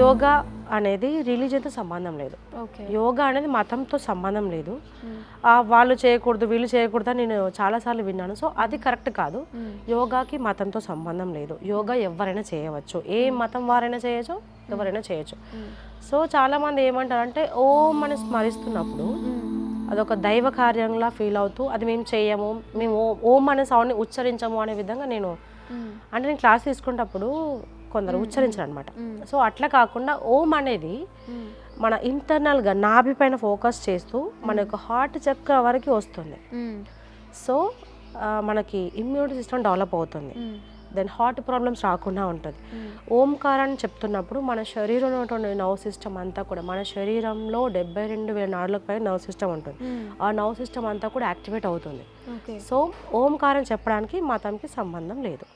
యోగా అనేది రిలీజియన్తో సంబంధం లేదు. ఓకే. యోగా అనేది మతంతో సంబంధం లేదు. వాళ్ళు చేయకూడదు వీళ్ళు చేయకూడదు అని నేను చాలాసార్లు విన్నాను. సో అది కరెక్ట్ కాదు. యోగాకి మతంతో సంబంధం లేదు. యోగా ఎవరైనా చేయవచ్చు. ఏ మతం వారైనా చేయొచ్చు, ఎవరైనా చేయొచ్చు. సో చాలామంది ఏమంటారంటే ఓం అని స్మరిస్తున్నప్పుడు అదొక దైవ కార్యంలా ఫీల్ అవుతూ అది మేము చేయము, మేము ఓం అనే సౌండ్ని ఉచ్చరించము అనే విధంగా నేను అంటే నేను క్లాస్ తీసుకునేటప్పుడు కొందరు ఉచ్చరించారు అనమాట. సో అట్లా కాకుండా ఓం అనేది మన ఇంటర్నల్గా నాభి పైన ఫోకస్ చేస్తూ మన యొక్క హార్ట్ చక్ర వరకు వస్తుంది. సో మనకి ఇమ్యూనిటీ సిస్టమ్ డెవలప్ అవుతుంది. దెన్ హార్ట్ ప్రాబ్లమ్స్ రాకుండా ఉంటుంది. ఓంకారాన్ని చెప్తున్నప్పుడు మన శరీరంలో ఉన్నటువంటి నర్వ్ సిస్టమ్ అంతా కూడా మన శరీరంలో 72,000 నాడులకు పైన నర్వ్ సిస్టమ్ ఉంటుంది. ఆ నర్వ్ సిస్టమ్ అంతా కూడా యాక్టివేట్ అవుతుంది. సో ఓంకారం చెప్పడానికి మతంకి సంబంధం లేదు.